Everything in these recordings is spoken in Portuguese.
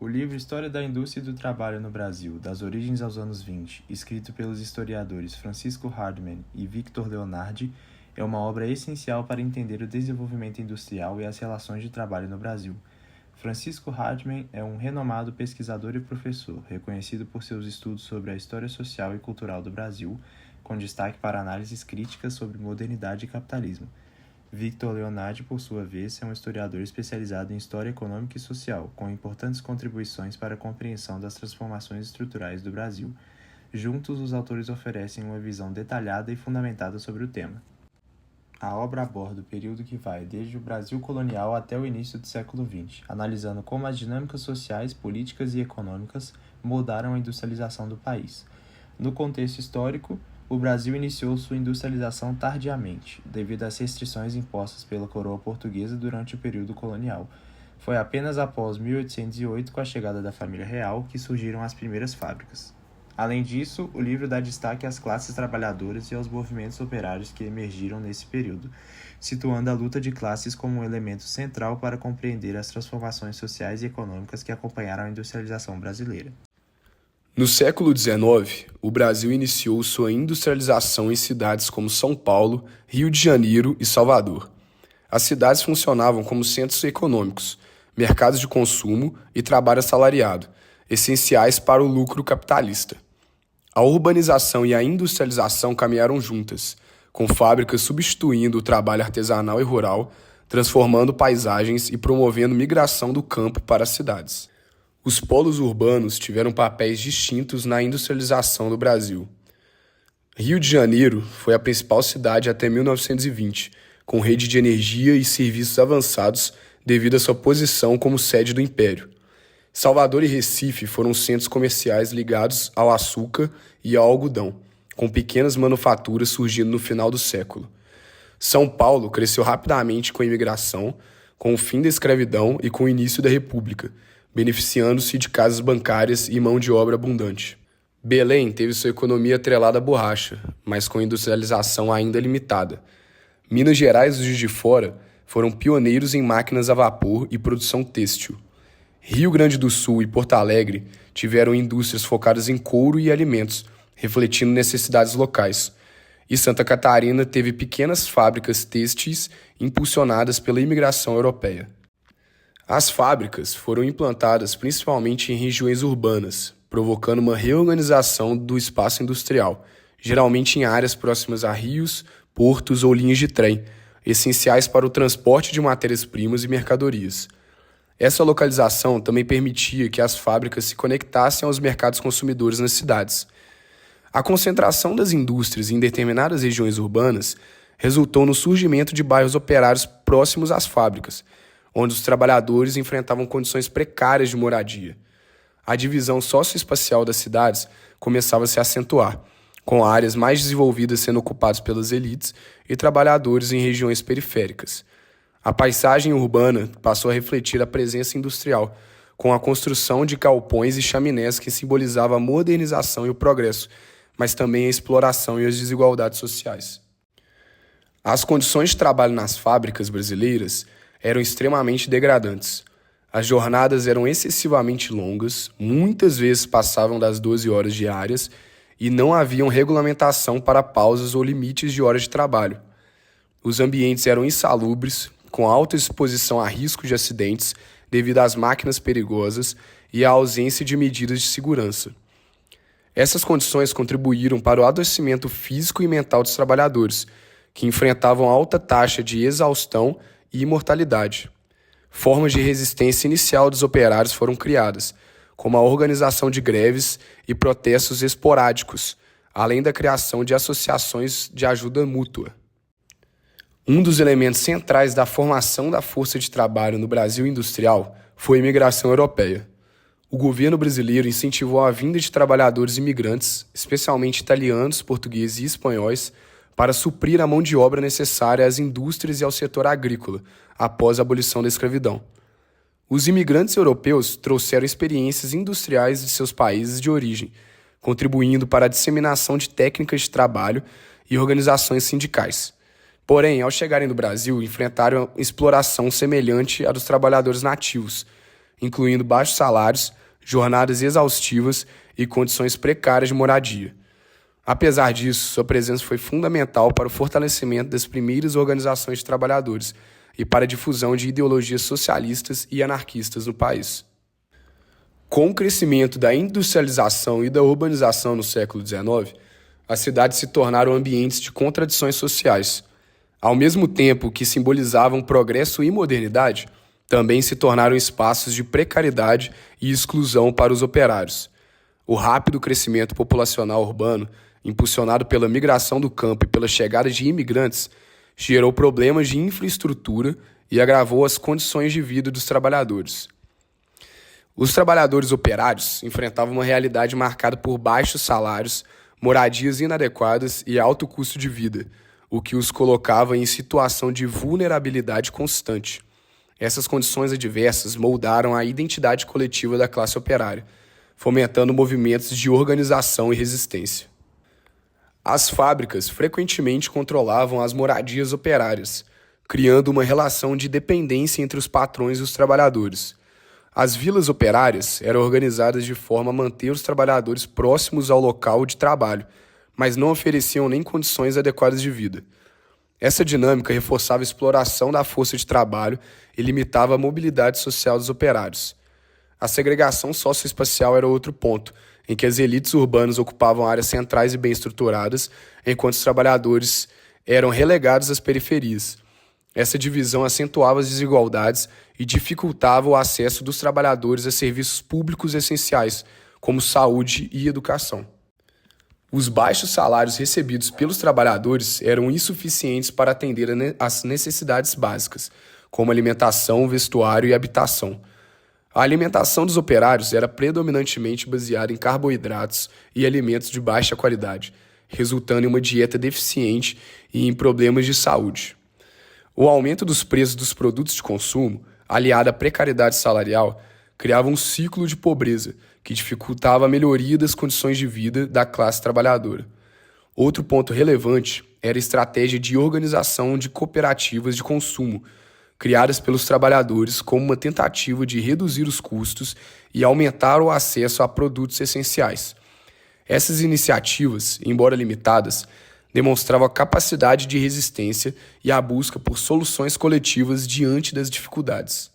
O livro História da Indústria e do Trabalho no Brasil, das origens aos anos 20, escrito pelos historiadores Francisco Hardman e Victor Leonardi, é uma obra essencial para entender o desenvolvimento industrial e as relações de trabalho no Brasil. Francisco Hardman é um renomado pesquisador e professor, reconhecido por seus estudos sobre a história social e cultural do Brasil, com destaque para análises críticas sobre modernidade e capitalismo. Victor Leonardi, por sua vez, é um historiador especializado em história econômica e social, com importantes contribuições para a compreensão das transformações estruturais do Brasil. Juntos, os autores oferecem uma visão detalhada e fundamentada sobre o tema. A obra aborda o período que vai desde o Brasil colonial até o início do século XX, analisando como as dinâmicas sociais, políticas e econômicas moldaram a industrialização do país. No contexto histórico, o Brasil iniciou sua industrialização tardiamente, devido às restrições impostas pela coroa portuguesa durante o período colonial. Foi apenas após 1808, com a chegada da família real, que surgiram as primeiras fábricas. Além disso, o livro dá destaque às classes trabalhadoras e aos movimentos operários que emergiram nesse período, situando a luta de classes como um elemento central para compreender as transformações sociais e econômicas que acompanharam a industrialização brasileira. No século XIX, o Brasil iniciou sua industrialização em cidades como São Paulo, Rio de Janeiro e Salvador. As cidades funcionavam como centros econômicos, mercados de consumo e trabalho assalariado, essenciais para o lucro capitalista. A urbanização e a industrialização caminharam juntas, com fábricas substituindo o trabalho artesanal e rural, transformando paisagens e promovendo migração do campo para as cidades. Os polos urbanos tiveram papéis distintos na industrialização do Brasil. Rio de Janeiro foi a principal cidade até 1920, com rede de energia e serviços avançados devido à sua posição como sede do Império. Salvador e Recife foram centros comerciais ligados ao açúcar e ao algodão, com pequenas manufaturas surgindo no final do século. São Paulo cresceu rapidamente com a imigração, com o fim da escravidão e com o início da República, beneficiando-se de casas bancárias e mão de obra abundante. Belém teve sua economia atrelada à borracha, mas com industrialização ainda limitada. Minas Gerais e Juiz de Fora foram pioneiros em máquinas a vapor e produção têxtil. Rio Grande do Sul e Porto Alegre tiveram indústrias focadas em couro e alimentos, refletindo necessidades locais. E Santa Catarina teve pequenas fábricas têxteis impulsionadas pela imigração europeia. As fábricas foram implantadas principalmente em regiões urbanas, provocando uma reorganização do espaço industrial, geralmente em áreas próximas a rios, portos ou linhas de trem, essenciais para o transporte de matérias-primas e mercadorias. Essa localização também permitia que as fábricas se conectassem aos mercados consumidores nas cidades. A concentração das indústrias em determinadas regiões urbanas resultou no surgimento de bairros operários próximos às fábricas, onde os trabalhadores enfrentavam condições precárias de moradia. A divisão socioespacial das cidades começava a se acentuar, com áreas mais desenvolvidas sendo ocupadas pelas elites e trabalhadores em regiões periféricas. A paisagem urbana passou a refletir a presença industrial, com a construção de galpões e chaminés que simbolizava a modernização e o progresso, mas também a exploração e as desigualdades sociais. As condições de trabalho nas fábricas brasileiras eram extremamente degradantes. As jornadas eram excessivamente longas, muitas vezes passavam das 12 horas diárias e não haviam regulamentação para pausas ou limites de horas de trabalho. Os ambientes eram insalubres, com alta exposição a risco de acidentes devido às máquinas perigosas e à ausência de medidas de segurança. Essas condições contribuíram para o adoecimento físico e mental dos trabalhadores, que enfrentavam alta taxa de exaustão e imortalidade. Formas de resistência inicial dos operários foram criadas, como a organização de greves e protestos esporádicos, além da criação de associações de ajuda mútua. Um dos elementos centrais da formação da força de trabalho no Brasil industrial foi a imigração europeia. O governo brasileiro incentivou a vinda de trabalhadores imigrantes, especialmente italianos, portugueses e espanhóis, para suprir a mão de obra necessária às indústrias e ao setor agrícola, após a abolição da escravidão. Os imigrantes europeus trouxeram experiências industriais de seus países de origem, contribuindo para a disseminação de técnicas de trabalho e organizações sindicais. Porém, ao chegarem no Brasil, enfrentaram exploração semelhante à dos trabalhadores nativos, incluindo baixos salários, jornadas exaustivas e condições precárias de moradia. Apesar disso, sua presença foi fundamental para o fortalecimento das primeiras organizações de trabalhadores e para a difusão de ideologias socialistas e anarquistas no país. Com o crescimento da industrialização e da urbanização no século XIX, as cidades se tornaram ambientes de contradições sociais. Ao mesmo tempo que simbolizavam progresso e modernidade, também se tornaram espaços de precariedade e exclusão para os operários. O rápido crescimento populacional urbano, impulsionado pela migração do campo e pela chegada de imigrantes, gerou problemas de infraestrutura e agravou as condições de vida dos trabalhadores. Os trabalhadores operários enfrentavam uma realidade marcada por baixos salários, moradias inadequadas e alto custo de vida, o que os colocava em situação de vulnerabilidade constante. Essas condições adversas moldaram a identidade coletiva da classe operária, fomentando movimentos de organização e resistência. As fábricas frequentemente controlavam as moradias operárias, criando uma relação de dependência entre os patrões e os trabalhadores. As vilas operárias eram organizadas de forma a manter os trabalhadores próximos ao local de trabalho, mas não ofereciam nem condições adequadas de vida. Essa dinâmica reforçava a exploração da força de trabalho e limitava a mobilidade social dos operários. A segregação socioespacial era outro ponto, em que as elites urbanas ocupavam áreas centrais e bem estruturadas, enquanto os trabalhadores eram relegados às periferias. Essa divisão acentuava as desigualdades e dificultava o acesso dos trabalhadores a serviços públicos essenciais, como saúde e educação. Os baixos salários recebidos pelos trabalhadores eram insuficientes para atender às necessidades básicas, como alimentação, vestuário e habitação. A alimentação dos operários era predominantemente baseada em carboidratos e alimentos de baixa qualidade, resultando em uma dieta deficiente e em problemas de saúde. O aumento dos preços dos produtos de consumo, aliado à precariedade salarial, criava um ciclo de pobreza que dificultava a melhoria das condições de vida da classe trabalhadora. Outro ponto relevante era a estratégia de organização de cooperativas de consumo, criadas pelos trabalhadores como uma tentativa de reduzir os custos e aumentar o acesso a produtos essenciais. Essas iniciativas, embora limitadas, demonstravam a capacidade de resistência e a busca por soluções coletivas diante das dificuldades.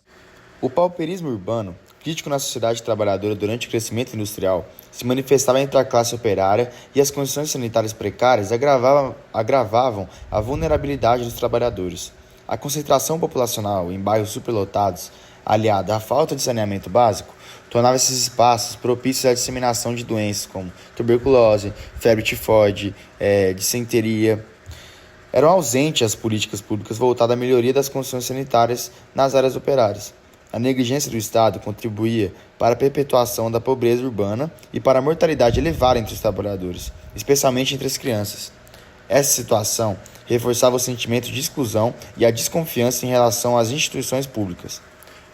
O pauperismo urbano, crítico na sociedade trabalhadora durante o crescimento industrial, se manifestava entre a classe operária e as condições sanitárias precárias agravavam a vulnerabilidade dos trabalhadores. A concentração populacional em bairros superlotados, aliada à falta de saneamento básico, tornava esses espaços propícios à disseminação de doenças como tuberculose, febre tifoide, dissenteria. Eram ausentes as políticas públicas voltadas à melhoria das condições sanitárias nas áreas operárias. A negligência do Estado contribuía para a perpetuação da pobreza urbana e para a mortalidade elevada entre os trabalhadores, especialmente entre as crianças. Essa situação reforçava o sentimento de exclusão e a desconfiança em relação às instituições públicas.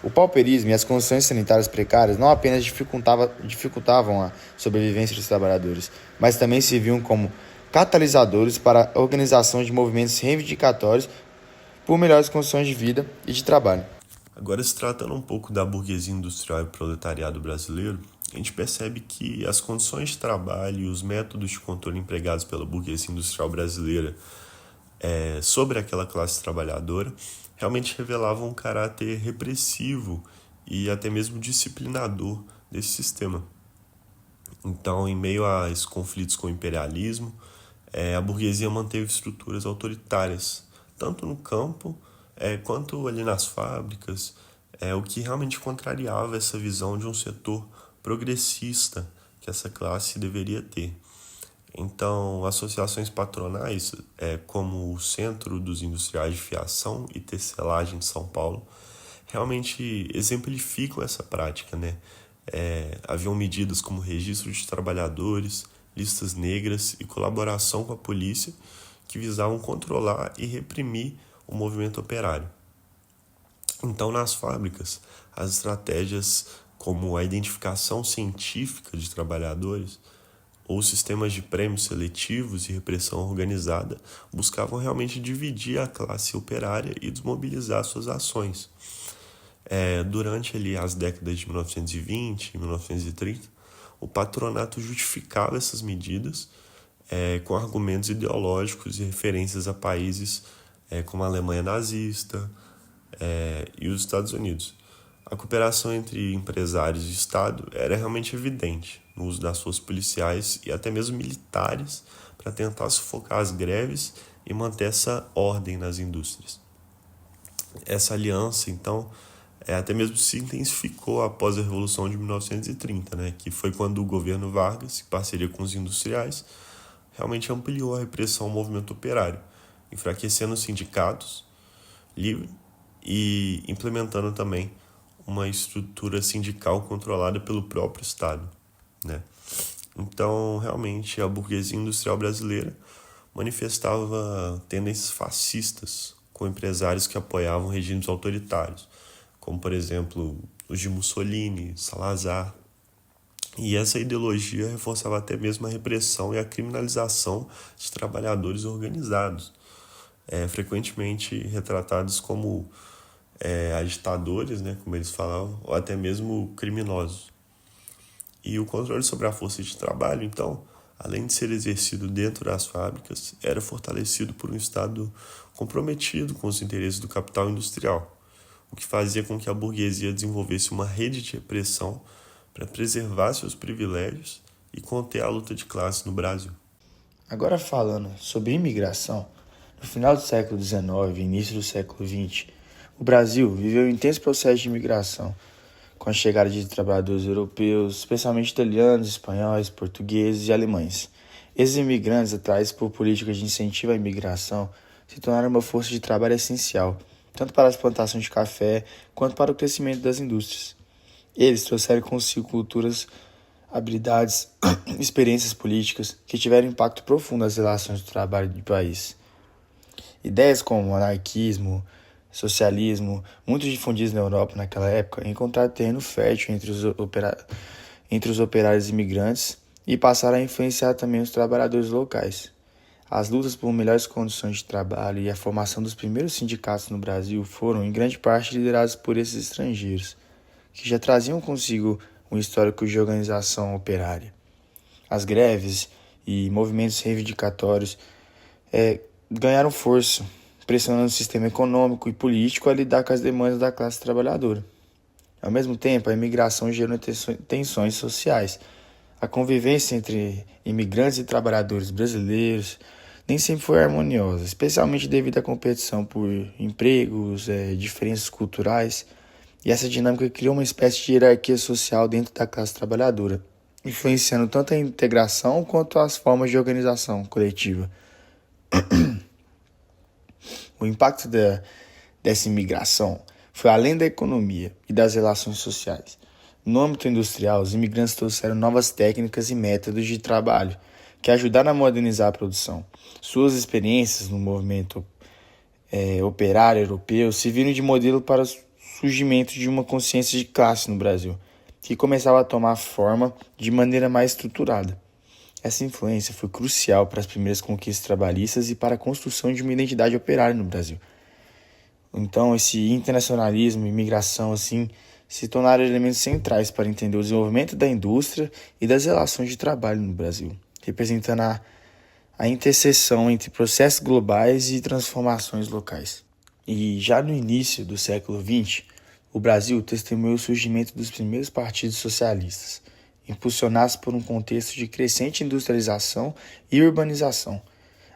O pauperismo e as condições sanitárias precárias não apenas dificultavam a sobrevivência dos trabalhadores, mas também serviam como catalisadores para a organização de movimentos reivindicatórios por melhores condições de vida e de trabalho. Agora, se tratando um pouco da burguesia industrial e proletariado brasileiro, a gente percebe que as condições de trabalho e os métodos de controle empregados pela burguesia industrial brasileira sobre aquela classe trabalhadora realmente revelavam um caráter repressivo e até mesmo disciplinador desse sistema. Então, em meio a esses conflitos com o imperialismo, a burguesia manteve estruturas autoritárias, tanto no campo quanto ali nas fábricas, o que realmente contrariava essa visão de um setor progressista que essa classe deveria ter. Então, associações patronais, como o Centro dos Industriais de Fiação e Tecelagem de São Paulo, realmente exemplificam essa prática, né? Haviam medidas como registro de trabalhadores, listas negras e colaboração com a polícia que visavam controlar e reprimir o movimento operário. Então, nas fábricas, as estratégias como a identificação científica de trabalhadores ou sistemas de prêmios seletivos e repressão organizada buscavam realmente dividir a classe operária e desmobilizar suas ações. Durante ali as décadas de 1920 e 1930, o patronato justificava essas medidas com argumentos ideológicos e referências a países como a Alemanha nazista e os Estados Unidos. A cooperação entre empresários e Estado era realmente evidente no uso das forças policiais e até mesmo militares para tentar sufocar as greves e manter essa ordem nas indústrias. Essa aliança, então, até mesmo se intensificou após a Revolução de 1930, que foi quando o governo Vargas, em parceria com os industriais, realmente ampliou a repressão ao movimento operário, enfraquecendo os sindicatos livres e implementando também uma estrutura sindical controlada pelo próprio Estado. Então, realmente, a burguesia industrial brasileira manifestava tendências fascistas com empresários que apoiavam regimes autoritários, como, por exemplo, os de Mussolini, Salazar. E essa ideologia reforçava até mesmo a repressão e a criminalização de trabalhadores organizados, frequentemente retratados como agitadores, como eles falavam, ou até mesmo criminosos. E o controle sobre a força de trabalho, então, além de ser exercido dentro das fábricas, era fortalecido por um Estado comprometido com os interesses do capital industrial, o que fazia com que a burguesia desenvolvesse uma rede de repressão para preservar seus privilégios e conter a luta de classe no Brasil. Agora falando sobre imigração, no final do século XIX e início do século XX, o Brasil viveu um intenso processo de imigração, com a chegada de trabalhadores europeus, especialmente italianos, espanhóis, portugueses e alemães. Esses imigrantes, atraídos por políticas de incentivo à imigração, se tornaram uma força de trabalho essencial, tanto para as plantações de café quanto para o crescimento das indústrias. Eles trouxeram consigo culturas, habilidades, experiências políticas que tiveram impacto profundo nas relações do trabalho do país. Ideias como anarquismo, socialismo, muito difundidas na Europa naquela época, encontraram terreno fértil entre os operários imigrantes e passaram a influenciar também os trabalhadores locais. As lutas por melhores condições de trabalho e a formação dos primeiros sindicatos no Brasil foram, em grande parte, liderados por esses estrangeiros, que já traziam consigo um histórico de organização operária. As greves e movimentos reivindicatórios ganharam força, pressionando o sistema econômico e político a lidar com as demandas da classe trabalhadora. Ao mesmo tempo, a imigração gerou tensões sociais. A convivência entre imigrantes e trabalhadores brasileiros nem sempre foi harmoniosa, especialmente devido à competição por empregos, diferenças culturais, e essa dinâmica criou uma espécie de hierarquia social dentro da classe trabalhadora, influenciando tanto a integração quanto as formas de organização coletiva. O impacto dessa imigração foi além da economia e das relações sociais. No âmbito industrial, os imigrantes trouxeram novas técnicas e métodos de trabalho que ajudaram a modernizar a produção. Suas experiências no movimento operário europeu serviram de modelo para o surgimento de uma consciência de classe no Brasil, que começava a tomar forma de maneira mais estruturada. Essa influência foi crucial para as primeiras conquistas trabalhistas e para a construção de uma identidade operária no Brasil. Então, esse internacionalismo e imigração se tornaram elementos centrais para entender o desenvolvimento da indústria e das relações de trabalho no Brasil, representando a interseção entre processos globais e transformações locais. E já no início do século XX, o Brasil testemunhou o surgimento dos primeiros partidos socialistas, impulsionados por um contexto de crescente industrialização e urbanização.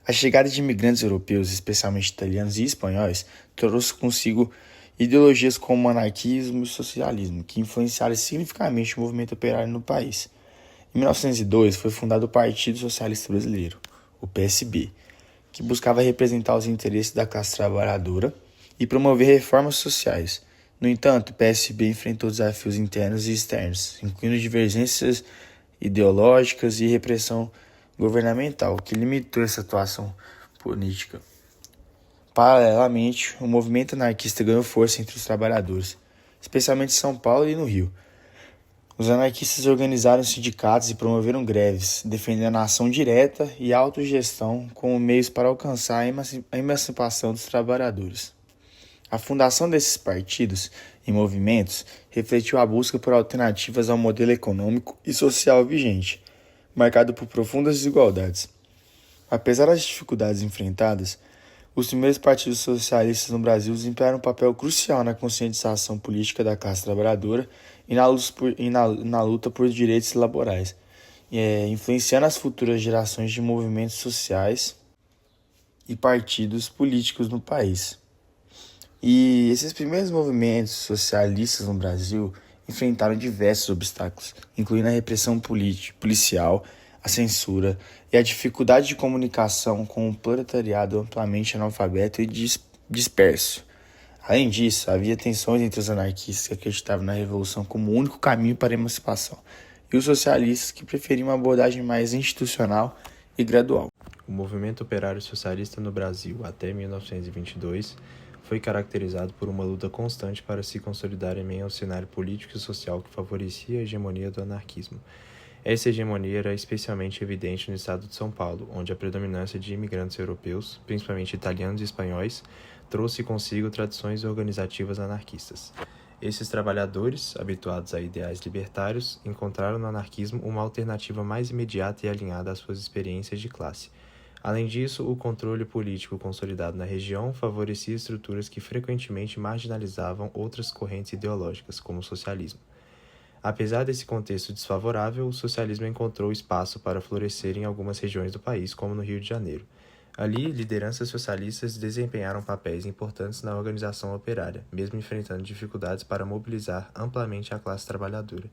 A chegada de imigrantes europeus, especialmente italianos e espanhóis, trouxe consigo ideologias como o anarquismo e o socialismo, que influenciaram significativamente o movimento operário no país. Em 1902, foi fundado o Partido Socialista Brasileiro, o PSB, que buscava representar os interesses da classe trabalhadora e promover reformas sociais. No entanto, o PSB enfrentou desafios internos e externos, incluindo divergências ideológicas e repressão governamental, que limitou essa atuação política. Paralelamente, o movimento anarquista ganhou força entre os trabalhadores, especialmente em São Paulo e no Rio. Os anarquistas organizaram sindicatos e promoveram greves, defendendo a ação direta e a autogestão como meios para alcançar a emancipação dos trabalhadores. A fundação desses partidos em movimentos refletiu a busca por alternativas ao modelo econômico e social vigente, marcado por profundas desigualdades. Apesar das dificuldades enfrentadas, os primeiros partidos socialistas no Brasil desempenharam um papel crucial na conscientização política da classe trabalhadora e na luta por direitos laborais, influenciando as futuras gerações de movimentos sociais e partidos políticos no país. E esses primeiros movimentos socialistas no Brasil enfrentaram diversos obstáculos, incluindo a repressão policial, a censura e a dificuldade de comunicação com o proletariado amplamente analfabeto e disperso. Além disso, havia tensões entre os anarquistas que acreditavam na revolução como o único caminho para a emancipação e os socialistas que preferiam uma abordagem mais institucional e gradual. O movimento operário socialista no Brasil, até 1922, foi caracterizado por uma luta constante para se consolidar em meio ao cenário político e social que favorecia a hegemonia do anarquismo. Essa hegemonia era especialmente evidente no estado de São Paulo, onde a predominância de imigrantes europeus, principalmente italianos e espanhóis, trouxe consigo tradições organizativas anarquistas. Esses trabalhadores, habituados a ideais libertários, encontraram no anarquismo uma alternativa mais imediata e alinhada às suas experiências de classe. Além disso, o controle político consolidado na região favorecia estruturas que frequentemente marginalizavam outras correntes ideológicas, como o socialismo. Apesar desse contexto desfavorável, o socialismo encontrou espaço para florescer em algumas regiões do país, como no Rio de Janeiro. Ali, lideranças socialistas desempenharam papéis importantes na organização operária, mesmo enfrentando dificuldades para mobilizar amplamente a classe trabalhadora.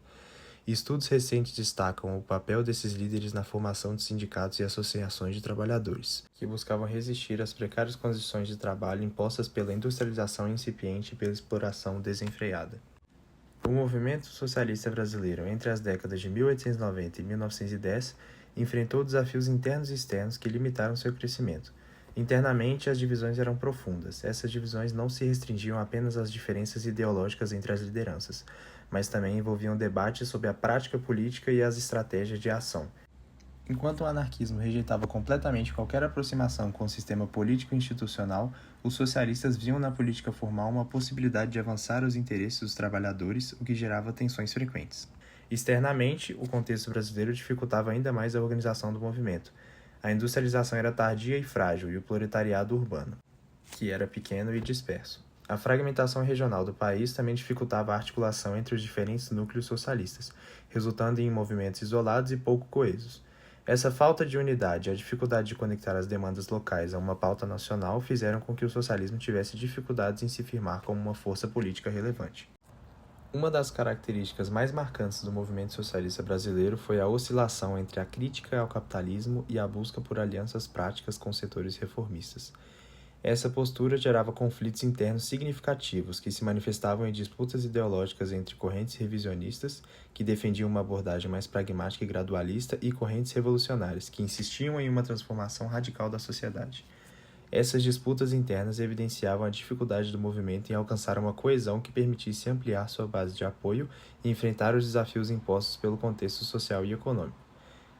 Estudos recentes destacam o papel desses líderes na formação de sindicatos e associações de trabalhadores, que buscavam resistir às precárias condições de trabalho impostas pela industrialização incipiente e pela exploração desenfreada. O movimento socialista brasileiro, entre as décadas de 1890 e 1910, enfrentou desafios internos e externos que limitaram seu crescimento. Internamente, as divisões eram profundas. Essas divisões não se restringiam apenas às diferenças ideológicas entre as lideranças, mas também envolviam debates sobre a prática política e as estratégias de ação. Enquanto o anarquismo rejeitava completamente qualquer aproximação com o sistema político e institucional, os socialistas viam na política formal uma possibilidade de avançar os interesses dos trabalhadores, o que gerava tensões frequentes. Externamente, o contexto brasileiro dificultava ainda mais a organização do movimento. A industrialização era tardia e frágil, e o proletariado urbano, que era pequeno e disperso. A fragmentação regional do país também dificultava a articulação entre os diferentes núcleos socialistas, resultando em movimentos isolados e pouco coesos. Essa falta de unidade e a dificuldade de conectar as demandas locais a uma pauta nacional fizeram com que o socialismo tivesse dificuldades em se firmar como uma força política relevante. Uma das características mais marcantes do movimento socialista brasileiro foi a oscilação entre a crítica ao capitalismo e a busca por alianças práticas com setores reformistas. Essa postura gerava conflitos internos significativos que se manifestavam em disputas ideológicas entre correntes revisionistas, que defendiam uma abordagem mais pragmática e gradualista, e correntes revolucionárias, que insistiam em uma transformação radical da sociedade. Essas disputas internas evidenciavam a dificuldade do movimento em alcançar uma coesão que permitisse ampliar sua base de apoio e enfrentar os desafios impostos pelo contexto social e econômico.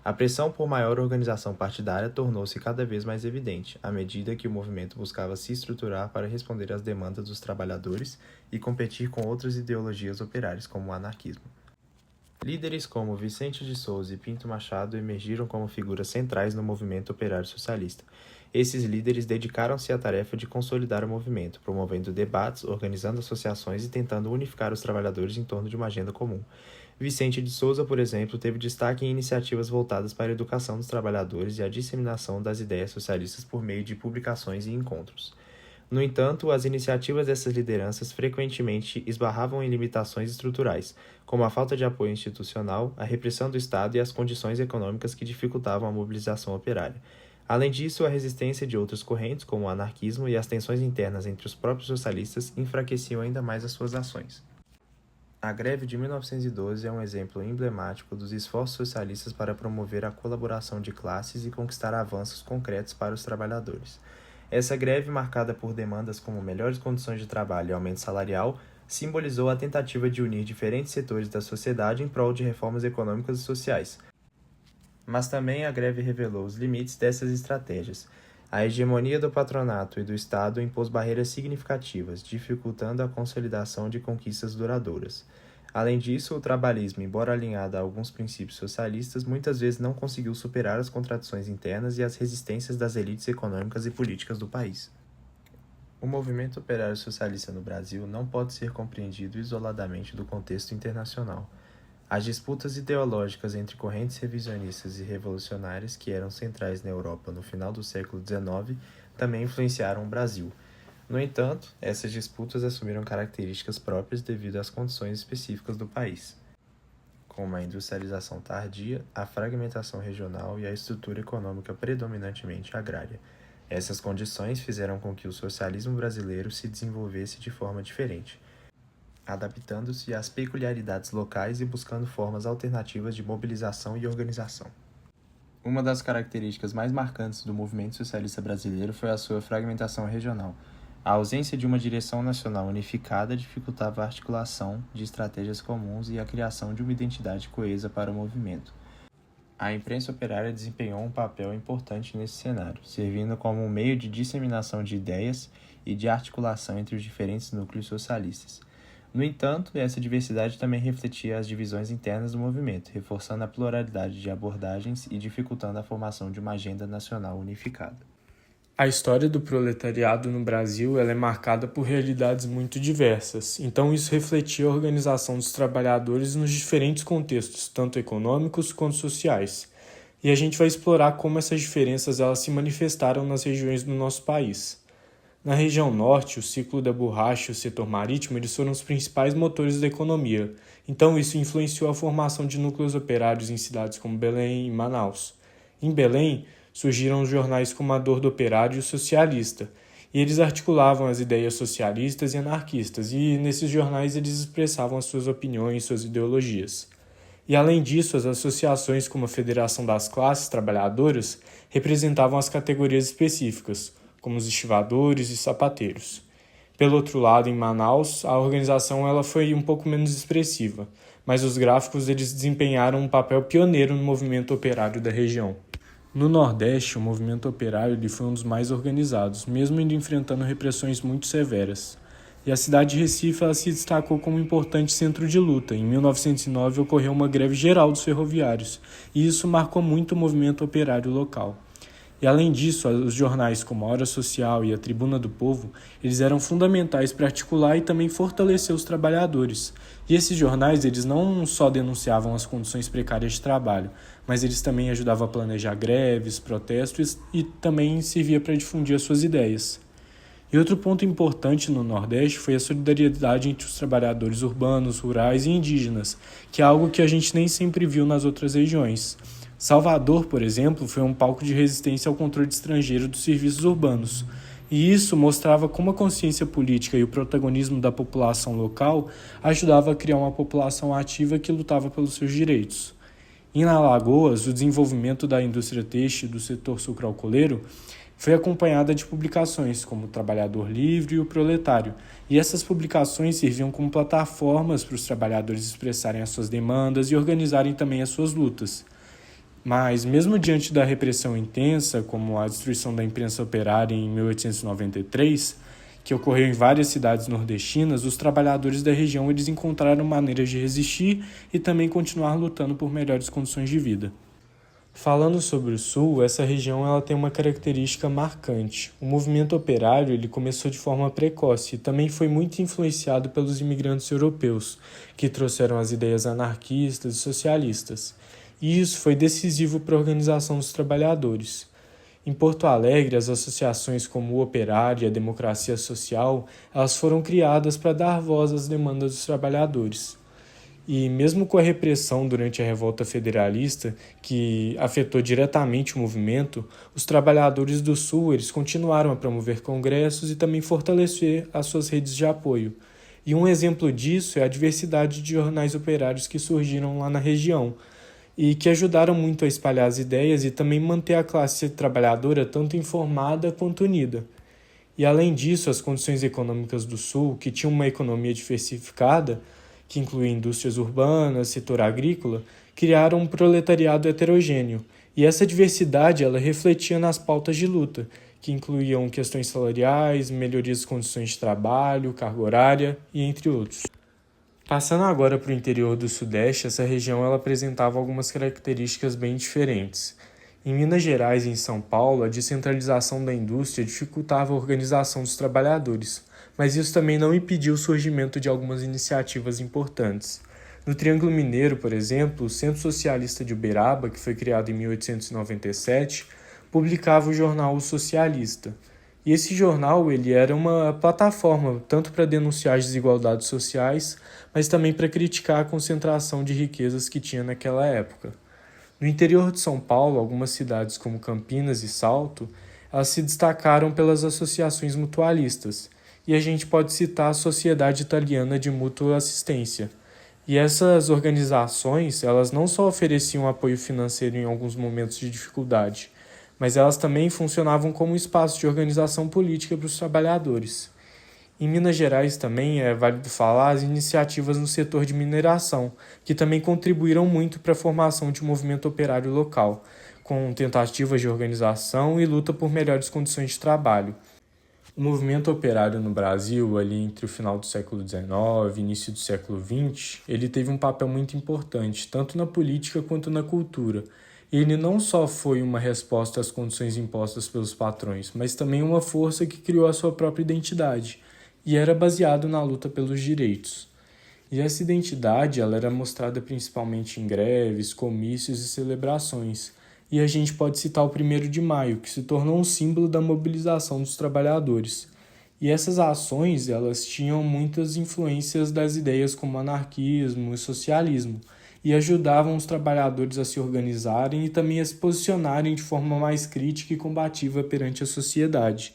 A pressão por maior organização partidária tornou-se cada vez mais evidente, à medida que o movimento buscava se estruturar para responder às demandas dos trabalhadores e competir com outras ideologias operárias, como o anarquismo. Líderes como Vicente de Souza e Pinto Machado emergiram como figuras centrais no movimento operário socialista. Esses líderes dedicaram-se à tarefa de consolidar o movimento, promovendo debates, organizando associações e tentando unificar os trabalhadores em torno de uma agenda comum. Vicente de Souza, por exemplo, teve destaque em iniciativas voltadas para a educação dos trabalhadores e a disseminação das ideias socialistas por meio de publicações e encontros. No entanto, as iniciativas dessas lideranças frequentemente esbarravam em limitações estruturais, como a falta de apoio institucional, a repressão do Estado e as condições econômicas que dificultavam a mobilização operária. Além disso, a resistência de outras correntes, como o anarquismo, e as tensões internas entre os próprios socialistas enfraqueciam ainda mais as suas ações. A greve de 1912 é um exemplo emblemático dos esforços socialistas para promover a colaboração de classes e conquistar avanços concretos para os trabalhadores. Essa greve, marcada por demandas como melhores condições de trabalho e aumento salarial, simbolizou a tentativa de unir diferentes setores da sociedade em prol de reformas econômicas e sociais. Mas também a greve revelou os limites dessas estratégias. A hegemonia do patronato e do Estado impôs barreiras significativas, dificultando a consolidação de conquistas duradouras. Além disso, o trabalhismo, embora alinhado a alguns princípios socialistas, muitas vezes não conseguiu superar as contradições internas e as resistências das elites econômicas e políticas do país. O movimento operário socialista no Brasil não pode ser compreendido isoladamente do contexto internacional. As disputas ideológicas entre correntes revisionistas e revolucionárias que eram centrais na Europa no final do século XIX também influenciaram o Brasil. No entanto, essas disputas assumiram características próprias devido às condições específicas do país, como a industrialização tardia, a fragmentação regional e a estrutura econômica predominantemente agrária. Essas condições fizeram com que o socialismo brasileiro se desenvolvesse de forma diferente, adaptando-se às peculiaridades locais e buscando formas alternativas de mobilização e organização. Uma das características mais marcantes do movimento socialista brasileiro foi a sua fragmentação regional. A ausência de uma direção nacional unificada dificultava a articulação de estratégias comuns e a criação de uma identidade coesa para o movimento. A imprensa operária desempenhou um papel importante nesse cenário, servindo como um meio de disseminação de ideias e de articulação entre os diferentes núcleos socialistas. No entanto, essa diversidade também refletia as divisões internas do movimento, reforçando a pluralidade de abordagens e dificultando a formação de uma agenda nacional unificada. A história do proletariado no Brasil ela é marcada por realidades muito diversas, então isso refletia a organização dos trabalhadores nos diferentes contextos, tanto econômicos quanto sociais. E a gente vai explorar como essas diferenças elas se manifestaram nas regiões do nosso país. Na região norte, o ciclo da borracha e o setor marítimo eles foram os principais motores da economia, então isso influenciou a formação de núcleos operários em cidades como Belém e Manaus. Em Belém, surgiram os jornais como A Dor do Operário e o Socialista, e eles articulavam as ideias socialistas e anarquistas, e nesses jornais eles expressavam as suas opiniões e suas ideologias. E além disso, as associações como a Federação das Classes Trabalhadoras representavam as categorias específicas, como os estivadores e sapateiros. Pelo outro lado, em Manaus, a organização ela foi um pouco menos expressiva, mas os gráficos eles desempenharam um papel pioneiro no movimento operário da região. No Nordeste, o movimento operário ele foi um dos mais organizados, mesmo indo enfrentando repressões muito severas. E a cidade de Recife ela se destacou como um importante centro de luta. Em 1909 ocorreu uma greve geral dos ferroviários, e isso marcou muito o movimento operário local. E além disso, os jornais como a Hora Social e a Tribuna do Povo, eles eram fundamentais para articular e também fortalecer os trabalhadores. E esses jornais, eles não só denunciavam as condições precárias de trabalho, mas eles também ajudavam a planejar greves, protestos e também servia para difundir as suas ideias. E outro ponto importante no Nordeste foi a solidariedade entre os trabalhadores urbanos, rurais e indígenas, que é algo que a gente nem sempre viu nas outras regiões. Salvador, por exemplo, foi um palco de resistência ao controle estrangeiro dos serviços urbanos, e isso mostrava como a consciência política e o protagonismo da população local ajudava a criar uma população ativa que lutava pelos seus direitos. Em Alagoas, o desenvolvimento da indústria têxtil do setor sucroalcooleiro foi acompanhada de publicações como O Trabalhador Livre e O Proletário, e essas publicações serviam como plataformas para os trabalhadores expressarem as suas demandas e organizarem também as suas lutas. Mas, mesmo diante da repressão intensa, como a destruição da imprensa operária em 1893, que ocorreu em várias cidades nordestinas, os trabalhadores da região eles encontraram maneiras de resistir e também continuar lutando por melhores condições de vida. Falando sobre o Sul, essa região ela tem uma característica marcante. O movimento operário ele começou de forma precoce e também foi muito influenciado pelos imigrantes europeus, que trouxeram as ideias anarquistas e socialistas. E isso foi decisivo para a organização dos trabalhadores. Em Porto Alegre, as associações como o Operário e a Democracia Social, elas foram criadas para dar voz às demandas dos trabalhadores. E mesmo com a repressão durante a Revolta Federalista, que afetou diretamente o movimento, os trabalhadores do Sul eles continuaram a promover congressos e também fortalecer as suas redes de apoio. E um exemplo disso é a diversidade de jornais operários que surgiram lá na região, e que ajudaram muito a espalhar as ideias e também manter a classe trabalhadora tanto informada quanto unida. E além disso, as condições econômicas do Sul, que tinham uma economia diversificada, que incluía indústrias urbanas, setor agrícola, criaram um proletariado heterogêneo. E essa diversidade ela refletia nas pautas de luta, que incluíam questões salariais, melhorias das condições de trabalho, carga horária e entre outros. Passando agora para o interior do Sudeste, essa região ela apresentava algumas características bem diferentes. Em Minas Gerais e em São Paulo, a descentralização da indústria dificultava a organização dos trabalhadores, mas isso também não impediu o surgimento de algumas iniciativas importantes. No Triângulo Mineiro, por exemplo, o Centro Socialista de Uberaba, que foi criado em 1897, publicava o jornal O Socialista. E esse jornal ele era uma plataforma tanto para denunciar as desigualdades sociais, mas também para criticar a concentração de riquezas que tinha naquela época. No interior de São Paulo, algumas cidades como Campinas e Salto, elas se destacaram pelas associações mutualistas, e a gente pode citar a Sociedade Italiana de Mútua Assistência. E essas organizações, elas não só ofereciam apoio financeiro em alguns momentos de dificuldade, mas elas também funcionavam como espaço de organização política para os trabalhadores. Em Minas Gerais também é válido falar as iniciativas no setor de mineração, que também contribuíram muito para a formação de um movimento operário local, com tentativas de organização e luta por melhores condições de trabalho. O movimento operário no Brasil, ali entre o final do século XIX e início do século XX, ele teve um papel muito importante, tanto na política quanto na cultura. Ele não só foi uma resposta às condições impostas pelos patrões, mas também uma força que criou a sua própria identidade, e era baseado na luta pelos direitos. E essa identidade ela era mostrada principalmente em greves, comícios e celebrações. E a gente pode citar o 1º de Maio, que se tornou um símbolo da mobilização dos trabalhadores. E essas ações elas tinham muitas influências das ideias como anarquismo e socialismo, e ajudavam os trabalhadores a se organizarem e também a se posicionarem de forma mais crítica e combativa perante a sociedade.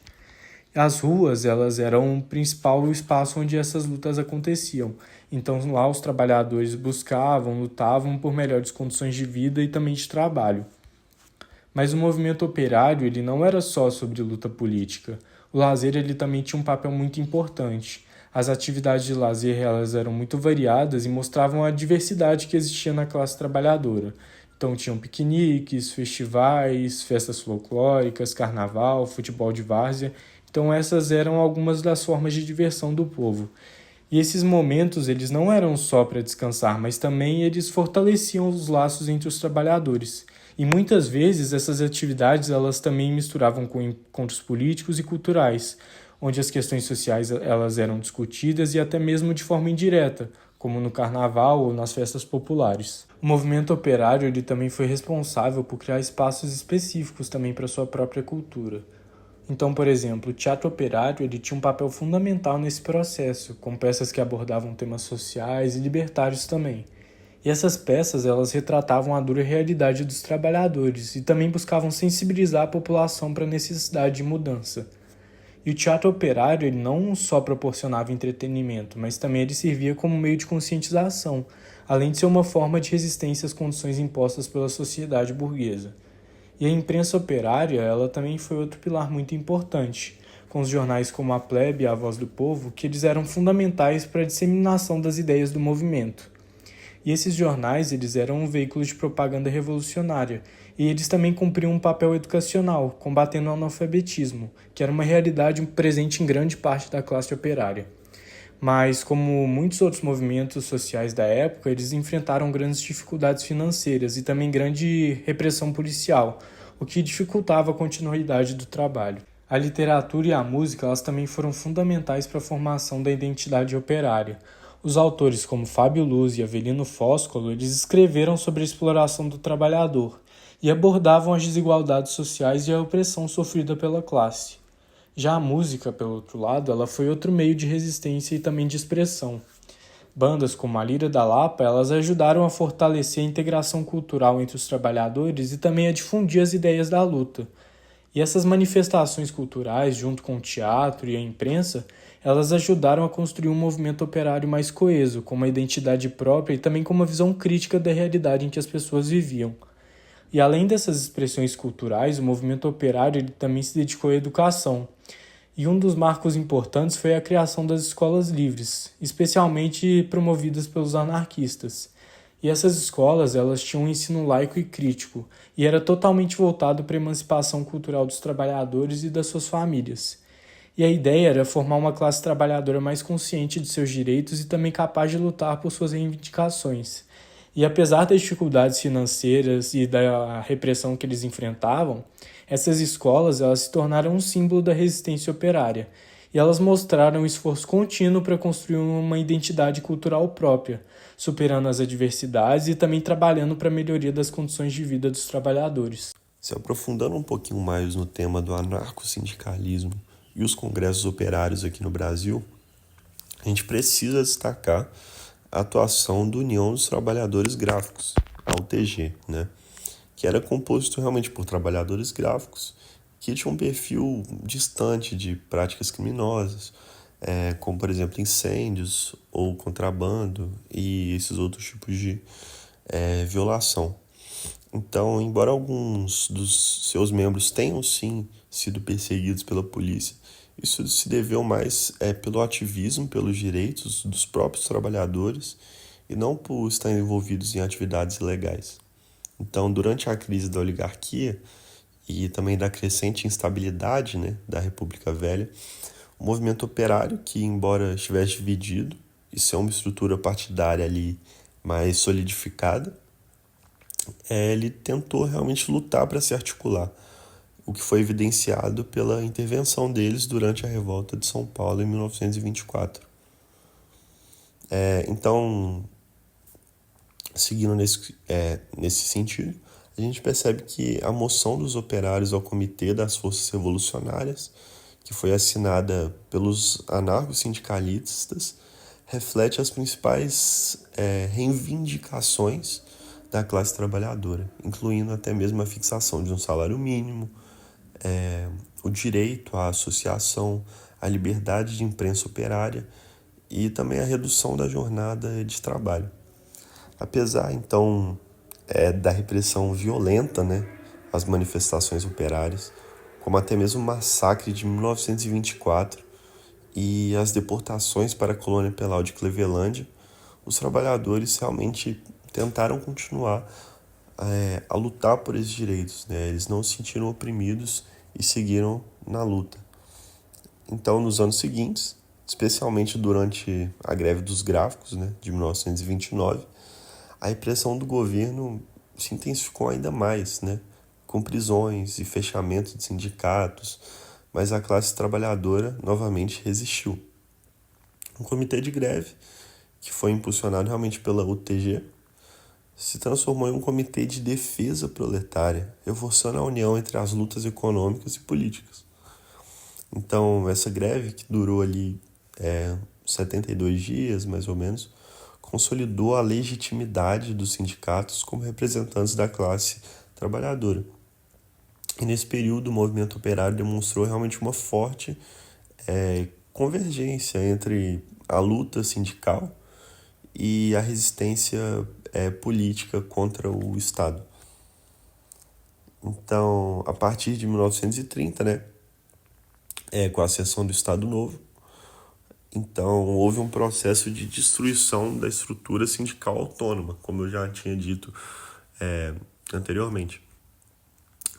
As ruas elas eram o principal espaço onde essas lutas aconteciam. Então lá os trabalhadores buscavam, lutavam por melhores condições de vida e também de trabalho. Mas o movimento operário ele não era só sobre luta política. O lazer ele também tinha um papel muito importante. As atividades de lazer elas eram muito variadas e mostravam a diversidade que existia na classe trabalhadora. Então tinham piqueniques, festivais, festas folclóricas, carnaval, futebol de várzea. Então essas eram algumas das formas de diversão do povo. E esses momentos eles não eram só para descansar, mas também eles fortaleciam os laços entre os trabalhadores. E muitas vezes essas atividades elas também misturavam com encontros políticos e culturais, onde as questões sociais elas eram discutidas e até mesmo de forma indireta, como no carnaval ou nas festas populares. O movimento operário ele também foi responsável por criar espaços específicos também para sua própria cultura. Então, por exemplo, o teatro operário ele tinha um papel fundamental nesse processo, com peças que abordavam temas sociais e libertários também. E essas peças elas retratavam a dura realidade dos trabalhadores e também buscavam sensibilizar a população para a necessidade de mudança. E o teatro operário ele não só proporcionava entretenimento, mas também ele servia como meio de conscientização, além de ser uma forma de resistência às condições impostas pela sociedade burguesa. E a imprensa operária ela também foi outro pilar muito importante, com os jornais como a Plebe e a Voz do Povo, que eles eram fundamentais para a disseminação das ideias do movimento. E esses jornais eles eram um veículo de propaganda revolucionária, e eles também cumpriam um papel educacional, combatendo o analfabetismo, que era uma realidade presente em grande parte da classe operária. Mas, como muitos outros movimentos sociais da época, eles enfrentaram grandes dificuldades financeiras e também grande repressão policial, o que dificultava a continuidade do trabalho. A literatura e a música elas também foram fundamentais para a formação da identidade operária. Os autores como Fábio Luz e Avelino Foscolo eles escreveram sobre a exploração do trabalhador e abordavam as desigualdades sociais e a opressão sofrida pela classe. Já a música, pelo outro lado, ela foi outro meio de resistência e também de expressão. Bandas como a Lira da Lapa, elas ajudaram a fortalecer a integração cultural entre os trabalhadores e também a difundir as ideias da luta. E essas manifestações culturais, junto com o teatro e a imprensa, elas ajudaram a construir um movimento operário mais coeso, com uma identidade própria e também com uma visão crítica da realidade em que as pessoas viviam. E além dessas expressões culturais, o movimento operário ele também se dedicou à educação. E um dos marcos importantes foi a criação das escolas livres, especialmente promovidas pelos anarquistas. E essas escolas, elas tinham um ensino laico e crítico, e era totalmente voltado para a emancipação cultural dos trabalhadores e das suas famílias. E a ideia era formar uma classe trabalhadora mais consciente de seus direitos e também capaz de lutar por suas reivindicações. E apesar das dificuldades financeiras e da repressão que eles enfrentavam, essas escolas elas se tornaram um símbolo da resistência operária, e elas mostraram um esforço contínuo para construir uma identidade cultural própria, superando as adversidades e também trabalhando para a melhoria das condições de vida dos trabalhadores. Se aprofundando um pouquinho mais no tema do anarcossindicalismo e os congressos operários aqui no Brasil, a gente precisa destacar a atuação da União dos Trabalhadores Gráficos, a UTG, né? Que era composto realmente por trabalhadores gráficos que tinham um perfil distante de práticas criminosas, como, por exemplo, incêndios ou contrabando e esses outros tipos de violação. Então, embora alguns dos seus membros tenham, sim, sido perseguidos pela polícia, isso se deveu mais pelo ativismo, pelos direitos dos próprios trabalhadores e não por estarem envolvidos em atividades ilegais. Então, durante a crise da oligarquia e também da crescente instabilidade, né, da República Velha, o movimento operário, que embora estivesse dividido e ser uma estrutura partidária ali mais solidificada, ele tentou realmente lutar para se articular, o que foi evidenciado pela intervenção deles durante a Revolta de São Paulo em 1924. Então, seguindo nesse sentido, a gente percebe que a moção dos operários ao Comitê das Forças Revolucionárias, que foi assinada pelos anarcossindicalistas, reflete as principais reivindicações da classe trabalhadora, incluindo até mesmo a fixação de um salário mínimo, o direito à associação, a liberdade de imprensa operária e também a redução da jornada de trabalho. Apesar, então, da repressão violenta, né, às manifestações operárias, como até mesmo o massacre de 1924 e as deportações para a colônia penal de Clevelândia, os trabalhadores realmente tentaram continuar a lutar por esses direitos, né? Eles não se sentiram oprimidos e seguiram na luta. Então, nos anos seguintes, especialmente durante a greve dos gráficos, né, de 1929, a repressão do governo se intensificou ainda mais, né, com prisões e fechamento de sindicatos, mas a classe trabalhadora novamente resistiu. O comitê de greve, que foi impulsionado realmente pela UTG, se transformou em um comitê de defesa proletária, reforçando a união entre as lutas econômicas e políticas. Então, essa greve, que durou ali 72 dias, mais ou menos, consolidou a legitimidade dos sindicatos como representantes da classe trabalhadora. E nesse período, o movimento operário demonstrou realmente uma forte convergência entre a luta sindical e a resistência política contra o Estado. Então, a partir de 1930, né, com a ascensão do Estado Novo, então houve um processo de destruição da estrutura sindical autônoma, como eu já tinha dito anteriormente.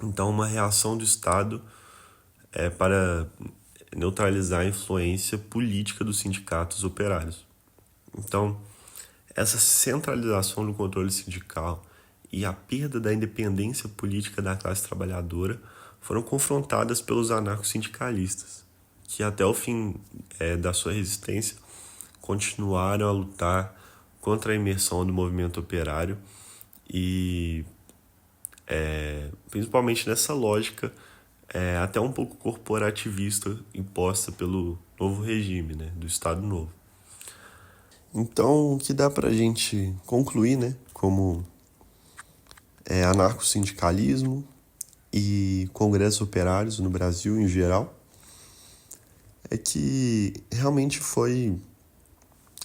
Então, uma reação do Estado para neutralizar a influência política dos sindicatos operários. Então, essa centralização do controle sindical e a perda da independência política da classe trabalhadora foram confrontadas pelos anarcossindicalistas, que até o fim da sua resistência continuaram a lutar contra a imersão do movimento operário e principalmente nessa lógica até um pouco corporativista imposta pelo novo regime, né, do Estado Novo. Então, o que dá para a gente concluir, né, como anarcossindicalismo e congressos operários no Brasil em geral, é que realmente foi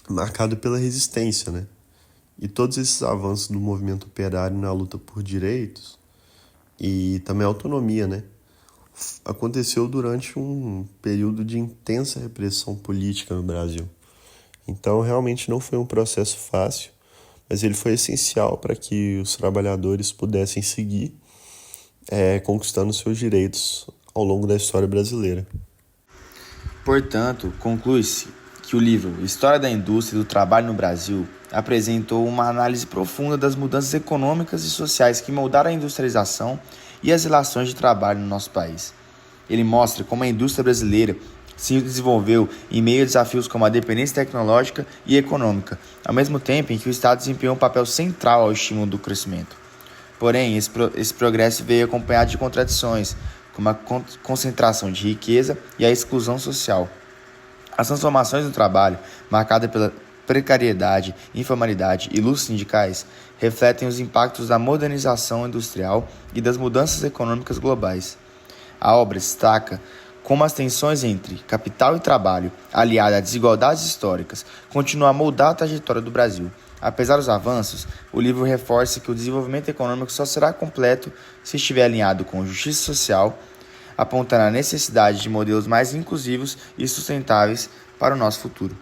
marcado pela resistência, né? E todos esses avanços do movimento operário na luta por direitos e também autonomia, né, aconteceu durante um período de intensa repressão política no Brasil. Então, realmente não foi um processo fácil, mas ele foi essencial para que os trabalhadores pudessem seguir conquistando seus direitos ao longo da história brasileira. Portanto, conclui-se que o livro História da Indústria e do Trabalho no Brasil apresentou uma análise profunda das mudanças econômicas e sociais que moldaram a industrialização e as relações de trabalho no nosso país. Ele mostra como a indústria brasileira se desenvolveu em meio a desafios como a dependência tecnológica e econômica, ao mesmo tempo em que o Estado desempenhou um papel central ao estímulo do crescimento. Porém, esse progresso veio acompanhado de contradições, como a concentração de riqueza e a exclusão social. As transformações no trabalho, marcadas pela precariedade, informalidade e lutas sindicais, refletem os impactos da modernização industrial e das mudanças econômicas globais. A obra destaca como as tensões entre capital e trabalho, aliadas a desigualdades históricas, continuam a moldar a trajetória do Brasil. Apesar dos avanços, o livro reforça que o desenvolvimento econômico só será completo se estiver alinhado com justiça social, apontando a necessidade de modelos mais inclusivos e sustentáveis para o nosso futuro.